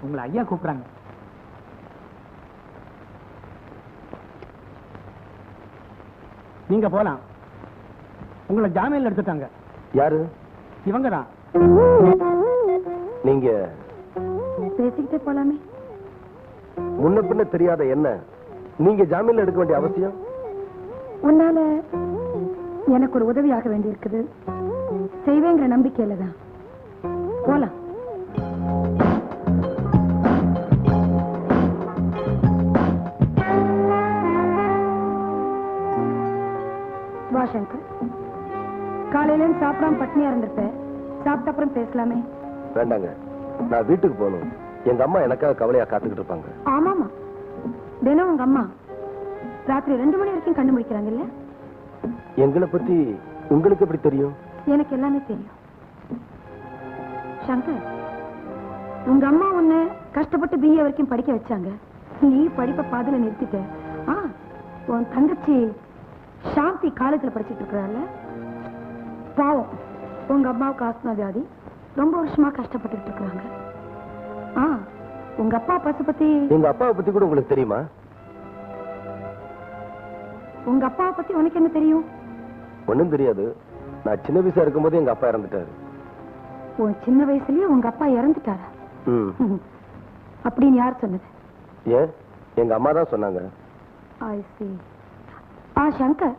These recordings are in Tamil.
உங்களை ஐயா கூப்பிடுறாங்க. நீங்க போலாம். உங்களை ஜாமீன்ல எடுத்துட்டாங்க. யாரு? இவங்க தான். நீங்க பேசிக்கிட்டே போலாமே. முன்ன பின்ன தெரியாத என்ன நீங்க ஜாமீன்ல எடுக்க வேண்டிய அவசியம்? உன்னால எனக்கு ஒரு உதவியாக வேண்டி இருக்குது. செய்வேங்கிற நம்பிக்கையில தான். போலாம். வா சங்கர். காலையில சாப்பிடாம பட்னியா இருந்திருப்பேன். சாப்பிட்ட அப்புறம் பேசலாமே. வேண்டாங்க, நான் வீட்டுக்கு போகணும். எங்க அம்மா எனக்காக கவலையா காத்துக்கிட்டு இருப்பாங்க. ஆமாமா, தினம் உங்க அம்மா ராத்திரி 2 மணி வரைக்கும் கண்டு முடிக்கிறாங்க இல்ல? எங்களை பத்தி உங்களுக்கு எப்படி தெரியும்? எனக்கு எல்லாமே தெரியும் சங்கர். உங்க அம்மா உன்னை கஷ்டப்பட்டு BA வரைக்கும் படிக்க வச்சாங்க. நீ படிப்பை பாதியில நிறுத்திட்ட. உன் தங்கச்சி சாந்தி காலேஜ்ல படிச்சுட்டு இருக்கிறாள். பாவம், உங்க அம்மாவுக்கு ஆஸ்மா வியாதி. ரொம்ப வருஷமா கஷ்டப்பட்டு இருக்கிறாங்க. உங்க அப்பா பத்தி எங்க அப்பாவை பத்தி கூட உங்களுக்கு தெரியுமா? உங்க அப்பாவை பத்தி உனக்கு என்ன தெரியும்? ஒண்ணும் தெரியாது. நான் சின்ன வயசா இருக்கும்போது எங்க அப்பா இறந்துட்டாரு. உன் சின்ன வயசுலயே உங்க அப்பா இறந்துட்டாரா? அப்படின்னு யார் சொன்னது? ஏன், எங்க அம்மா தான் சொன்னாங்க. I see. சங்கர்,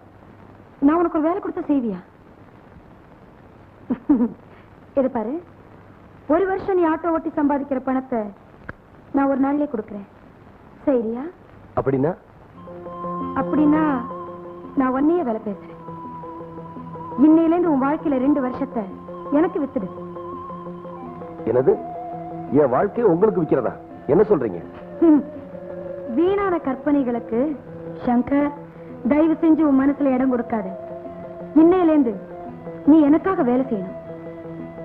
நான் உனக்கு ஒரு வேலை கொடுத்த செய்வியா? இது பாரு, ஒரு வருஷம் நீ ஆட்டோ ஓட்டி சம்பாதிக்கிற பணத்தை நான் ஒரு நாள்லயே கொடுக்கிறேன். சரியா? அப்படின்னா? அப்படின்னா நான் ஒன்னையே வேலை பேசுறேன். இன்னையில இருந்து உன் வாழ்க்கையில 2 வருஷத்தை எனக்கு வித்துடு. என்னது? என் வாழ்க்கையை உங்களுக்கு விக்கிறதா? என்ன சொல்றீங்க? வீணான கற்பனைகளுக்கு சங்கர் தயவு செஞ்சு உன் மனசுல இடம் கொடுக்காத. இன்னையில இருந்து நீ எனக்காக வேலை செய்யணும்.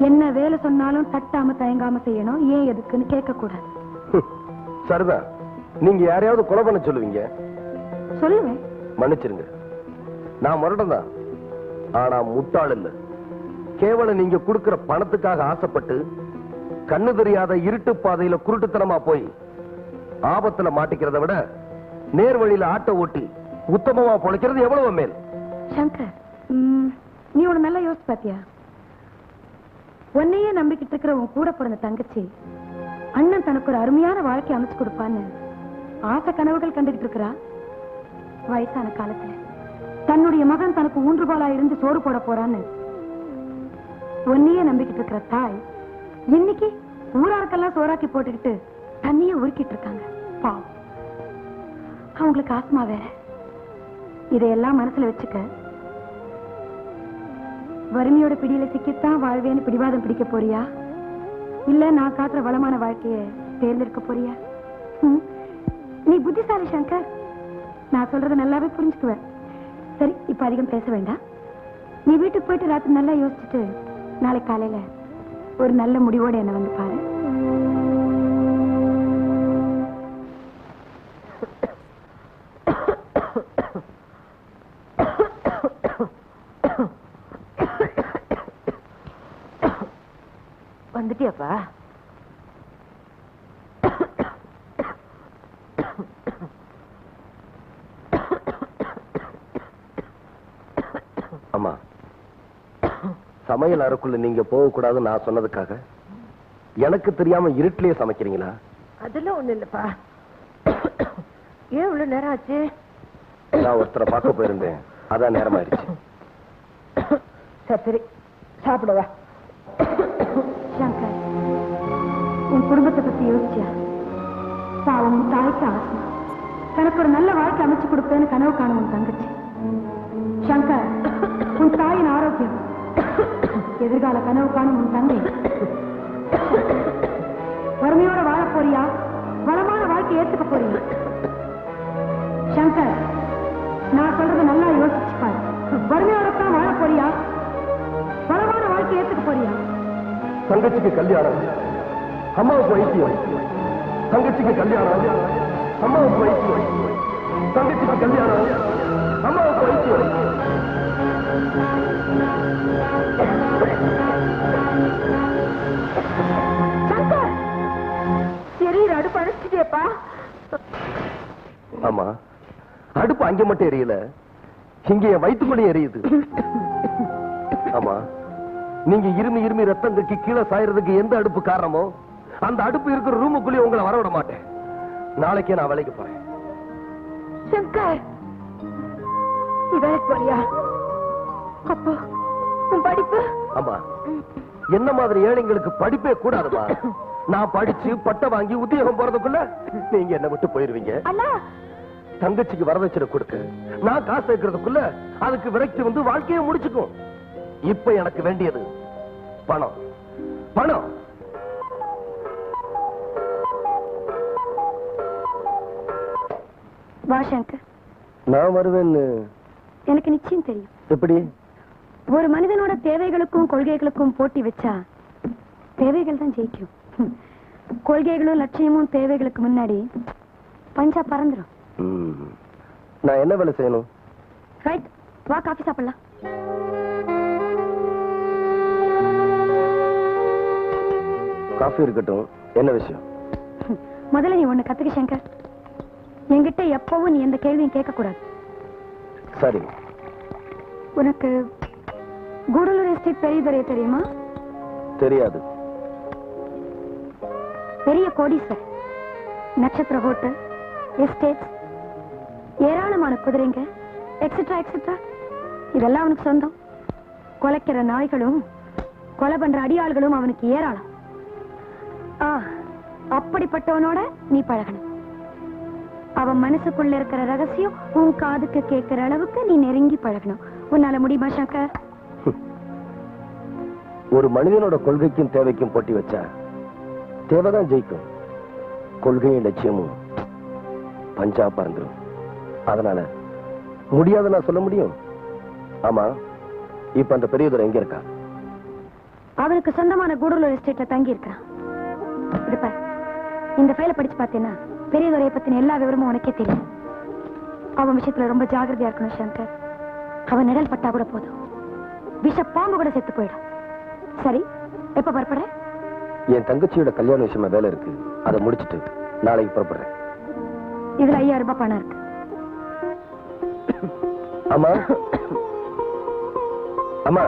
என்ன வேலை சொன்னாலும் தட்டாம தயங்காம செய்யணும். ஏன் எதுக்குன்னு கேட்க கூடாது. சரிதான். நீங்க யாரையாவது கொலை பண்ண சொல்லுவீங்க? சொல்லுவேன். மன்னிச்சிருங்க, நான் முரடன் தான். ஆனா முட்டாள் இல்ல. கேவலம் நீங்க கொடுக்கிற பணத்துக்காக ஆசைப்பட்டு கண்ணு தெரியாத இருட்டு பாதையில குருட்டுத்தனமா போய் ஆபத்துல மாட்டிக்கிறத விட நேர் வழியில ஆட்டோ ஓட்டி உத்தமமா பொழைக்கிறது எவ்வளவு மேல். சங்கர், நீ உன நல்லா யோசிச்சு பாத்தியா? உன்னையே நம்பிக்கிட்டு இருக்கிற உன் கூட பிறந்த தங்கச்சி அண்ணன் தனக்கு ஒரு அருமையான வாழ்க்கை அமைச்சு கொடுப்பான்னு ஆசை கனவுகள் கண்டுகிட்டு இருக்கிறா. வயசான காலத்துல தன்னுடைய மகன் தனக்கு ஊன்றுகோலா இருந்து சோறு போட போறான்னு உன்னையே நம்பிக்கிட்டு இருக்கிற தாய் இன்னைக்கு ஊராருக்கெல்லாம் சோறாக்கி போட்டுக்கிட்டு தண்ணியே உருக்கிட்டு இருக்காங்க. பாவம், அவங்களுக்கு ஆத்மா வேற. இதையெல்லாம் மனசுல வச்சுக்க. வறுமையோட பிடியில சிக்கித்தான் வாழ்வேன்னு பிடிவாதம் பிடிக்க போறியா, இல்ல நான் காட்டுற வளமான வாழ்க்கையை தேர்ந்தெடுக்க போறியா? நீ புத்திசாலி சங்கர். நான் சொல்றத நல்லாவே புரிஞ்சுக்குவேன். சரி, இப்ப அதிகம் பேச வேண்டாம். நீ வீட்டுக்கு போயிட்டு ராத்திரி நல்லா யோசிச்சுட்டு நாளை காலையில ஒரு நல்ல முடிவோட என்ன வந்து பாரு. வந்துட்டியாப்பா? அம்மா, சமையல் அறைக்குள்ள நீங்க போக கூடாதுன்னு நான் சொன்னதுக்காக எனக்கு தெரியாம இருட்டிலேயே சமைக்கிறீங்களா? அதெல்லாம் ஒண்ணு இல்லப்பா. ஏன் இவ்வளவு நேரம் ஆச்சு? நான் ஒருத்தரை பார்க்க போயிருந்தேன், அதான் நேரம் ஆயிடுச்சு. சரி சரி, சாப்பிடவா. சங்கர், உன் குடும்பத்தை பத்தி யோசிச்சியா? பாவம், தாய்க்கு ஆசை தனக்கு ஒரு நல்ல வாழ்க்கை அமைச்சு கொடுப்பேன்னு கனவு காணும் உன் தங்கச்சி. சங்கர், உன் தாயின் ஆரோக்கியம், எதிர்கால கனவு காணும் உன் தங்கை வறுமையோட வாழ போறியா, வளமான வாழ்க்கை ஏத்துக்க போறியா? சங்கர், நான் சொல்றத நல்லா யோசிச்சு பாரு. வறுமையோட தான் வாழ போறியா, வளமான வாழ்க்கை ஏத்துக்க போறியா? தங்கச்சிக்கு கல்யாணம், அம்மாவுக்கு வைத்தியம். தங்கச்சிக்கு கல்யாணம், அம்மாவுக்கு வைத்தியம். தங்கச்சிக்கு கல்யாணம், அம்மாவுக்கு வைத்தியம். சங்கர், இல்லப்பா. ஆமா, அடுப்பு அங்க மட்டும் எரியல, இங்க என் வயிற்றுக்குள்ளே எரியுது. ஆமா, நீங்க இருமி இருமி ரத்தம் கக்கி கீழே சாயறதுக்கு எந்த அடுப்பு காரணமோ அந்த அடுப்பு இருக்கிற ரூமுக்குள்ளே உங்களை வரவிட மாட்டேன். நாளைக்கே நான் வேலைக்கு போறேன். சங்கர், நீ வேலைக்கு போறியா? அப்போ உன் படிப்பு? ஆமா, என்ன மாதிரி ஏழைங்களுக்கு படிப்பே கூடாதுமா. நான் படிச்சு பட்டம் வாங்கி உத்தியோகம் போறதுக்குள்ள நீங்க என்ன விட்டு போயிருவீங்க. தங்கச்சிக்கு வரதட்சணை கொடுக்க நான் காசு வைக்கிறதுக்குள்ள அதுக்கு விரக்தி வந்து வாழ்க்கையை முடிச்சுக்கும். இப்ப எனக்கு வேண்டியது பணம், பணம். வா சங்கர். நான் வருவேன்னு எனக்கு நிச்சயம் தெரியும். எப்படி? ஒரு மனிதனோட தேவைகளுக்கும் கொள்கைகளுக்கும் போட்டி வச்சா தேவைகள் தான் ஜெயிக்கும். கொள்கைகளும் லட்சியமும் தேவைகளுக்கு முன்னாடி பஞ்சா பறந்துடும். நான் என்ன வேலை செய்யணும்? ரைட், வா காஃபி சாப்பிடலாம். காஃபி இருக்கட்டும், என்ன விஷயம்? முதல்ல நீ ஒண்ணு கத்துக்க சங்கர். என்கிட்ட எப்பவும் நீ எந்த கேள்வியும் கேட்க கூடாது. சரி. உனக்கு கூடலூர் எஸ்டேட் பெரியதுரைய தெரியுமா? தெரியாது. பெரிய கோடீஸ்வர், நட்சத்திர ஹோட்டல், எஸ்டேட், ஏராளமான குதிரைங்க, எக்ஸெட்ரா எக்ஸெட்ரா, இதெல்லாம் அவனுக்கு சொந்தம். கொலைக்கிற நாய்களும் கொலை பண்ற அடியாள்களும் அவனுக்கு ஏராளம். அப்படிப்பட்டவனோட நீ பழகணும். அவன் மனசுக்குள்ள இருக்கிற ரகசியம் உன் காதுக்கு கேட்கிற அளவுக்கு நீ நெருங்கி பழகணும். உன்னால முடியுமா சங்கர்? ஒரு மனிதனோட கொள்கைக்கும் தேவைக்கும் போட்டி வச்சா தேவைதான் ஜெயிக்கும். கொள்கையும் லட்சியமும் பஞ்சா பறந்துடும். அதனால முடியாத நான் சொல்ல முடியும். ஆமா, இப்ப அந்த பெரியதுரை எங்க இருக்கா? அவனுக்கு சொந்தமான கூடலூர் எஸ்டேட்ல தங்கி இருக்கான். இந்த ஃபைலை படிச்சு பார்த்தேன்னா பெரியதுரையை பத்தின எல்லா விவரமும் உனக்கே தெரியும். அவன் விஷயத்துல ரொம்ப ஜாகிரதையா இருக்கணும் சங்கர். அவன் நிழல் பட்டா கூட போதும், விஷ பாம்பு கூட செத்து போயிடும். சரி, எப்ப புறப்படுற? என் தங்கச்சியோட கல்யாண விஷயமா வேலை இருக்கு, அதை முடிச்சிட்டு நாளைக்கு புறப்படுறேன். இதுல 5000 ரூபாய் பணம் இருக்கு. ஆமா ஆமா,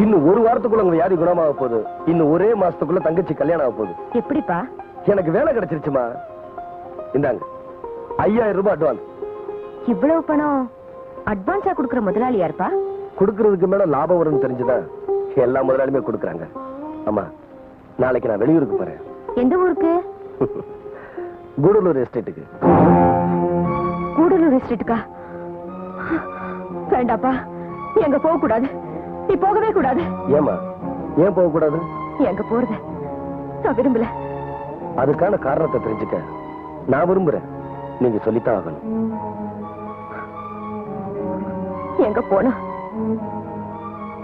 இன்னும் ஒரு வாரத்துக்குள்ள உங்க வியாதி குணமாக போகுது. இன்னும் ஒரே மாசத்துக்குள்ள தங்கச்சி கல்யாணம் ஆக போகுது. எப்படிப்பா? எனக்கு வேலை கிடைச்சிருச்சுமா. இந்தாங்க 5000 ரூபாய் அட்வான்ஸ். இவ்வளவு பணம் அட்வான்ஸா கொடுக்கிற முதலாளி யாருப்பா? கொடுக்கறதுக்கு மேல லாபம் வரும்னு தெரிஞ்சுதான் எல்லா முதலாளியுமே கொடுக்கறாங்க. ஆமா, நாளைக்கு நான் வெளியூருக்கு போறேன். எந்த ஊருக்கு? கூடலூர் எஸ்டேட்டுக்கு. கூடலூர் எஸ்டேட்டுக்கா? வேண்டாப்பா, நீ அங்க போக கூடாது. நீ போகவே கூடாது. ஏமா, ஏன் போக கூடாது? எங்க போறது நான் விரும்பல. அதுக்கான காரணத்தை தெரிஞ்சுக்க நான் விரும்புறேன். நீங்க சொல்லித்தான் ஆகணும். எங்க போனா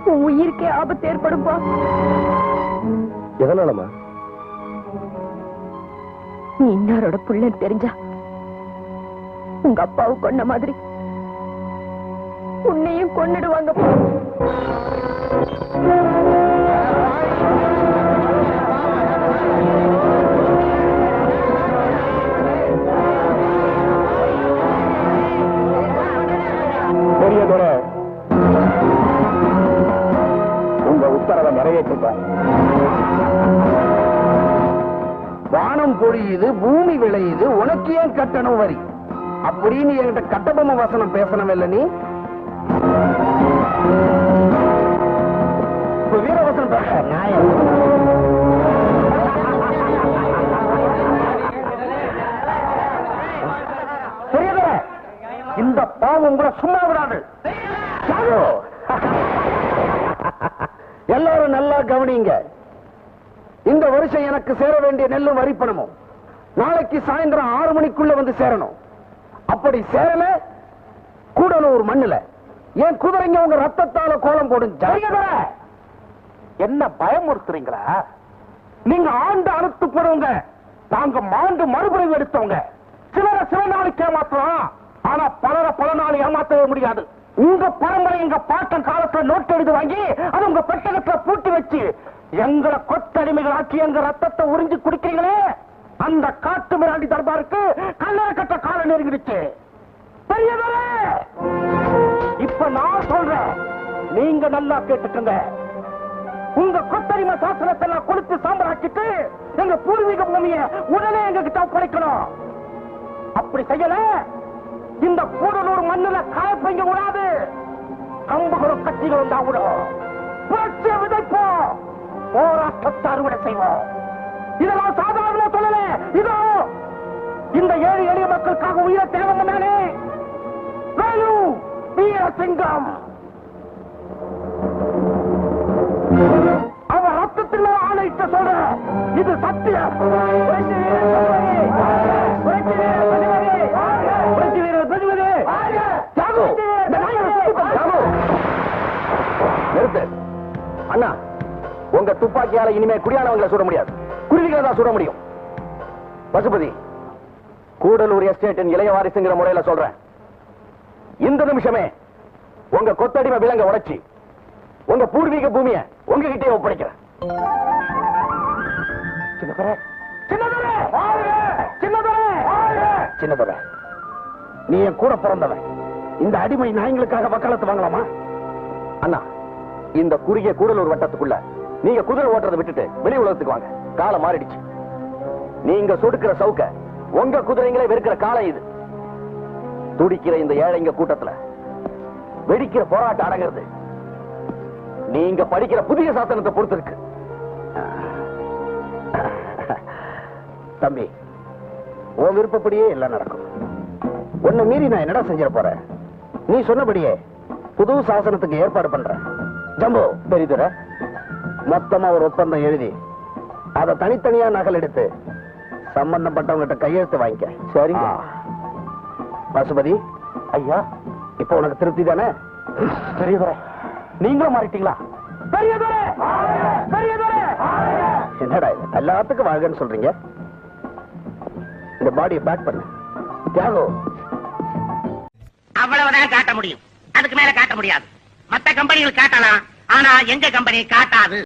உன் உயிருக்கே ஆபத்து ஏற்படும்பா. எதனாலமா? நீ இன்னாரோட புள்ளன்னு தெரிஞ்சா உங்க அப்பாவை கொன்ன மாதிரி உன்னையும் கொன்னுடுவாங்க. பெரியதோட உங்க உத்தரவை நிறைவேற்றுப்ப. வானம் பொழியுது, பூமி விளையுது, உனக்கு ஏன் கட்டணம் வரி அப்படின்னு என்கிட்ட கட்டபொம்மை வசனம் பேசணும் இல்ல? நீ வீரவசனம் பேச நியாயம். பெரியதோட இந்த பாவம் கூட சும்மா விடாது. எல்லாரும் நல்லா கவனிங்க. இந்த வருஷம் எனக்கு சேர வேண்டிய நெல்லும் வரி பணமும் நாளைக்கு சாயந்தரம் 6 மணிக்குள்ள வந்து சேரணும். அப்படி சேரல, கூடலூர் மண்ணுல என் குதிரைங்க உங்க ரத்தத்தால கோலம் போடும். என்ன பயமுறுத்துறீங்களா? நீங்க ஆண்டு அறுத்து போடுங்க, நாங்க மாண்டு மறுபடியும் எடுத்தவங்க. சிலரை சில நாளைக்கு ஏமாத்தலாம், ஆனா பலரை பல நாள் ஏமாத்தவே முடியாது. உங்க பரம்பரை எங்க பாட்டன் காலத்துல நோட்டு எழுதி வாங்கி அது உங்க பெட்டகத்துல பூட்டி வச்சு எங்களை கொத்தடிமைகள் ஆக்கி எங்க ரத்தத்தை உறிஞ்சு குடிக்கிறீங்களே, அந்த காட்டு மிராண்டி தர்பாருக்கு கல்லறை கட்ட காலம் நெருங்கிடுச்சு. பெரியவரே, இப்ப நான் சொல்றேன், நீங்க நல்லா கேட்டுக்கங்க. உங்க கொத்தரிமை சாசனத்தை எல்லாம் கொடுத்து சாம்பராக்கிட்டு எங்க பூர்வீக பூமியை உடனே எங்க கிட்ட ஒப்படைக்கணும். அப்படி செய்யல, இந்த கூடலூர் மண்ணுல காயப்பைங்க விடாது, கம்புகளும் கட்சிகளும் தான் விடும். புரட்சியை விதைப்போம், போராட்டத்தை அறுவடை செய்வோம். இதெல்லாம் சாதாரண சொல்லல, இதோ இந்த ஏழை எளிய மக்களுக்காக உயிரை தேவங்க மேலே வேலு வீரசிங்கம் அவர் ரத்தத்தில் ஆணையிட்ட சொல்ற, இது சத்தியம். நிறுத்து அண்ணா. உங்க துப்பாக்கியால இனிமே குடியானவங்களை சுட முடியாது, குருவிகளை தான் சுட முடியும். பசுபதி, கூடலூர் எஸ்டேட்டின் இளைய வாரிசுங்கிற முறையில சொல்றேன், இந்த நிமிஷமே உங்க கொத்தடிமை விலங்க உடைச்சி உங்க பூர்வீக பூமியை உங்ககிட்டே ஒப்படைக்கிறேன். சின்னதர, நீ என் கூட பிறந்தவன். இந்த அடிமை நாய்களுக்காக வக்காலத்து வாங்கலாமா? அண்ணா, இந்த குறுகிய கூடலூர் வட்டத்துக்குள்ள நீங்க குதிரை ஓட்டுறதை விட்டுட்டு வெளி உலகத்துக்கு வாங்க. காலம் மாறிடுச்சு. நீங்க சொடுக்கிற சவுக்க உங்க குதிரைங்களே வெறுக்கிற காலம் இது. துடிக்கிற இந்த ஏழைங்க கூட்டத்துல வெடிக்கிற போராட்டம் அடங்கிறது நீங்க படிக்கிற புதிய சாசனத்தை பொறுத்து இருக்கு. தம்பி, உன் விருப்பப்படியே எல்லாம் நடக்கும். உன்னை மீறி நான் என்னடா செஞ்சிட போறேன்? நீ சொன்னபடியே புது சாசனத்துக்கு ஏற்பாடு பண்றேன். ஜம்பு, பெரியதுரை, மொத்தமா ஒரு ஒப்பந்தம் எழுதி அதை தனித்தனியா நகல் எடுத்து சம்பந்தப்பட்டவங்கிட்ட கையெழுத்து வாங்கிக்க. சரிங்க. பசுபதி ஐயா, இப்ப உனக்கு திருப்தி தானே? பெரியதுரை, நீங்களும் மாறிட்டீங்களா? பெரியதுரை, பெரியதுரை, என்னடா இது எல்லாத்துக்கும் வாழ்கன்னு சொல்றீங்க? இந்த பாடியை பேக் பண்ணு. தியாகு, அவ்வளவுதான் காட்ட முடியும், அதுக்கு மேல காட்ட முடியாது. மத்த கம்பெனிகள் காட்டலாம், ஆனா எங்க கம்பெனி காட்டாது.